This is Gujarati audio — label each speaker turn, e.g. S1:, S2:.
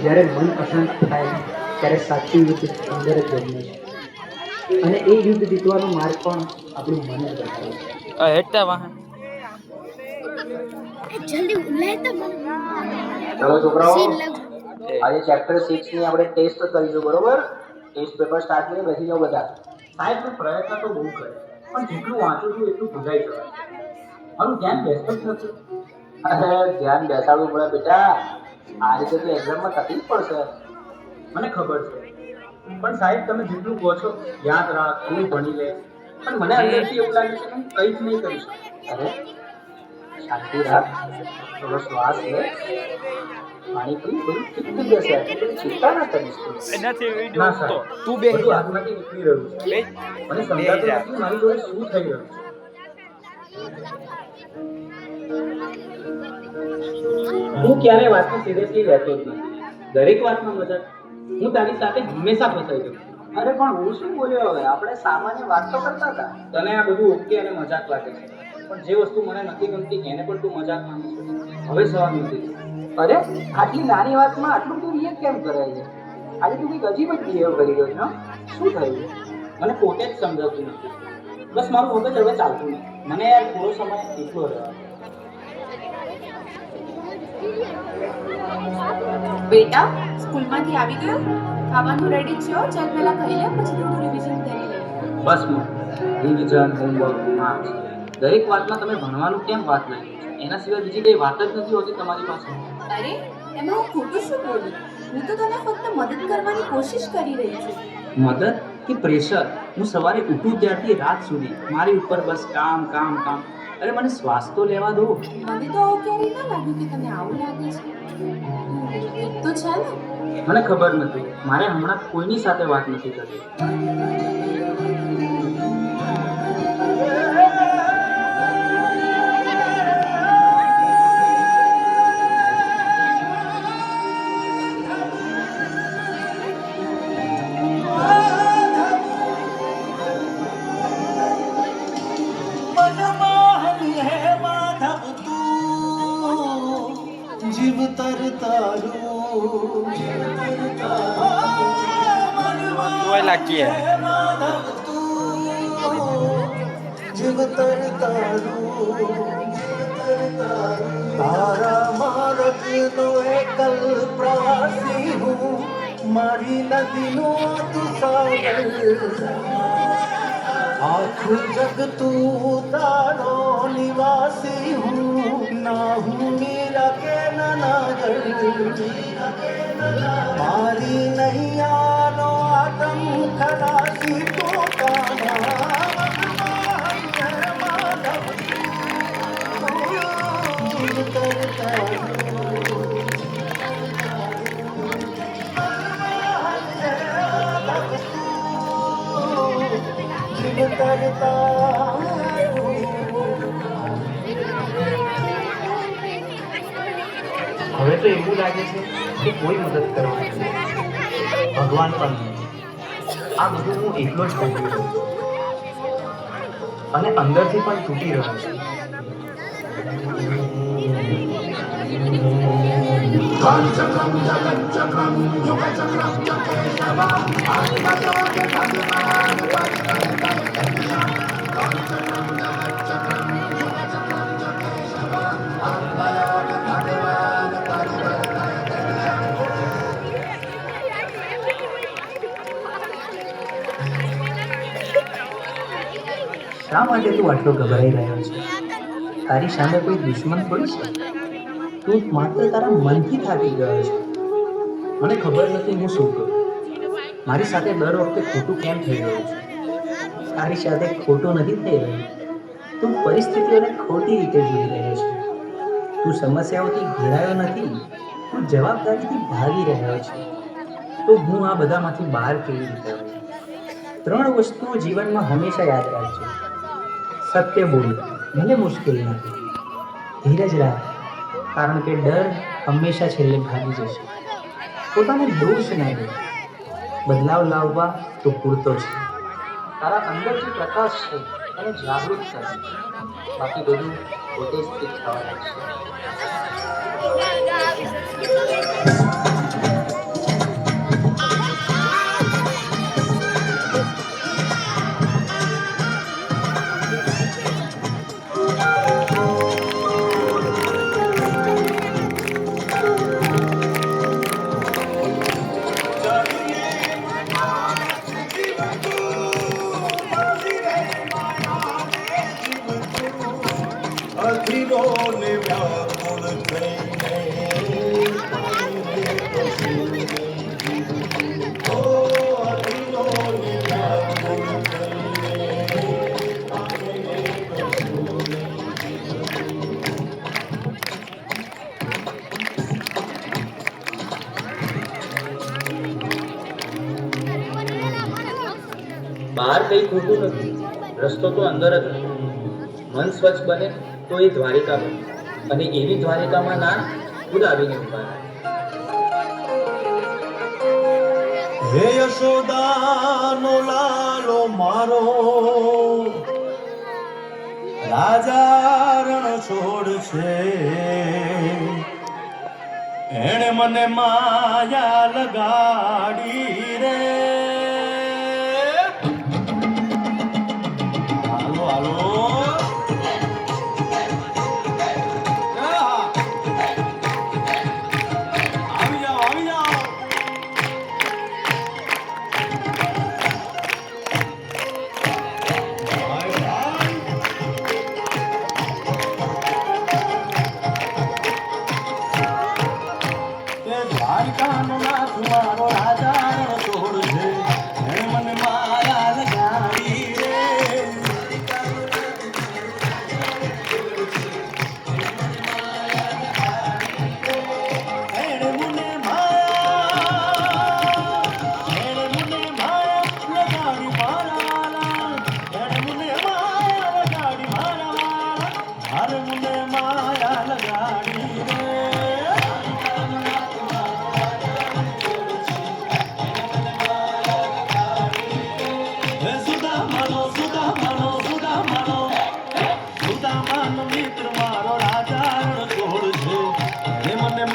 S1: જ્યારે મન અશાંત થાય ત્યારે સાચું યુદ્ધ અંદર જ જન્મે છે અને એ યુદ્ધ જીતવાનો માર્ગ પણ આપણું મન જ બતાવે છે.
S2: હેઠતા વાહન
S3: જલ્દી ઉલાય તો
S4: ચલો છોકરાઓ, આજે ચેપ્ટર 6 ની આપણે ટેસ્ટ કરીશું, બરોબર? ટેસ્ટ પેપર સ્ટાર્ટ કરીને બેસી જાઓ બધા. સાહેબ મેં પ્રયત્ન તો બહુ કર્યો, પણ જેટલું વાંચું છું એટલું ભૂલાઈ જવાય. મારું ધ્યાન બેસતું જ નથી. અરે ધ્યાન બેસાડવું પડે બેટા. આ રીતે તો એક્ઝામમાં તકલીફ પડશે, મને ખબર છે. પણ સાહેબ તમે જેટલું કહો છો યાદ રાખ, તું ભણી લે, પણ મને અંદરથી એવું લાગે છે કે હું કંઈ જ નહીં કરી શકું. અરે શાંતિ રાખ, થોડો શ્વાસ લે, પાણી પી, બધું ઠીક થઈ જશે. એટલી ચિંતા ના કરીશ.
S2: એનાથી
S4: ના
S2: વિડિયો
S4: સાહેબ,
S2: તું બે
S4: બધું હાથમાંથી નીકળી રહ્યું છે. મને સમજાતું નથી મારી જોડે શું થઈ રહ્યું છે. હું ક્યારે વાતને સિરિયસલી લેતો જ નથી. દરેક વાતમાં મજાક. હું તારી સાથે હંમેશા ફસાઈ જાઉં. અરે પણ હું શું બોલ્યો હવે? આપણે સામાન્ય વાત તો કરતા હતા. તને આ બધું ઓકે અને મજાક લાગે છે, પણ જે વસ્તુ મને નથી ગમતી એને પણ તું મજાક માનું છું. હવે સવાલ નથી. અરે આટલી નાની વાતમાં આટલું તું રિએક્ટ કેમ કરે છે? આજે તું કંઈક અજીબ જ બિહેવ કરી રહ્યો છે. શું થયું? મને પોતે જ સમજાવતું નથી. બસ મારું મગજ હવે ચાલતું નથી. મને યાર થોડો સમય એકલો રહેવા.
S5: બેટા સ્કૂલમાંથી આવી ગયો? ખાવાનું રેડી છે? ચાલ પહેલા ખાઈ લે, પછી થોડું રિવિઝન કરી લે.
S4: બસ રિવિઝન, હોમવર્ક, માર્ક્સ, દરેક વાતમાં તમે ભણવાનું કેમ વાત લઈ લો છો? એના સિવાય બીજી કઈ વાત જ નથી હોતી તમારી પાસે.
S5: અરે એમાં હું ખોટું શું બોલું? હું તો તને ફક્ત મદદ કરવાની કોશિશ કરી રહી છું.
S4: મદદ કે પ્રેશર? હું સવારે ઉઠું ત્યારથી રાત સુધી મારી ઉપર બસ કામ કામ કામ. અરે મને શ્વાસ તો લેવા દો.
S5: મને તો આવું ક્યારેય ના લાગ્યું કે તને આવું લાગે છે. એક તો છે ને.
S4: મને ખબર નથી, મારે હમણાં કોઈની સાથે વાત નથી કરવી.
S6: જીવ તરતારું
S2: કોઈ લાગી હે
S6: જીવ તરતારું તારા માર્ગનો એકલ પ્રવાસી હું, મારી નદીનો તું સાગર, આખું જગ તું તારો નિવાસી હું, ના હું મીરા કે નાગર, મારી નૈયાનો આતમ ખલાસી પોતાના
S1: હવે તો એવું લાગે છે કે કોઈ મદદ કરવા નથી, ભગવાન પણ નહીં. આ બધું હું એકલો જ કરી રહ્યો છું અને અંદરથી પણ તૂટી રહ્યો છું. શા માટે તું આટલો ગભરાઈ રહ્યો છે? તારી સામે કોઈ દુશ્મન થોડી છે. તું માત્ર તારા મનથી થાકી ગયો છે. મને ખબર નથી હું શું કરું. મારી સાથે દર વખતે ખોટું કેમ થઈ રહ્યું છે? તારી સાથે ખોટું નથી થઈ રહ્યું. તું પરિસ્થિતિઓને ખોટી રીતે જોઈ રહ્યો છે. તું સમસ્યાઓથી ઘેરાયો નથી, તું જવાબદારીથી ભાગી રહ્યો છે. તો હું આ બધામાંથી બહાર કેવી રીતે આવું? 3 વસ્તુઓ જીવનમાં હંમેશા યાદ રાખજો. સત્ય બોલ, ભલે મુશ્કેલ નથી. ધીરજ રાખ, કારણ કે ડર હંમેશા છેલ્લે ભાગી જશે. પોતાને દોષ ના દે, બદલાવ લાવવા તો પૂરતો છે. તારા અંદર જે પ્રકાશ છે એને જાગૃત કર, બાકી બધું પોતે સ્થિત થવા લાગશે.
S4: બહાર કંઈ ખોટું નથી, રસ્તો તો અંદર જ છે. મન સ્વચ્છ બને તો એ દ્વારિકા બને, અને એવી દ્વારિકામાં ના ખુદ આવીને ઉભા રહે.
S6: હે યશોદાનો લાલો મારો, રાજા રણ છોડ છે. એણે મને માયા લગાડી રે. હાલો હાલો આવી જાઓ આવી જાઓ. ભાઈ ભાઈ તે દ્વારકાનો નાથ મારો રાજા રણ છોડ છે. એણે મને માયા લગાડી રે. એણે મને માયા લગાડી મારા વાલા. એણે મને માયા લગાડી મારા વાલા. અરે મને માયા લગાડી રે. હે સુદામાનો સુદામાનો સુદામાનો સુદામાનો મિત્ર મારો રાજા રણ છોડ છે. હે મને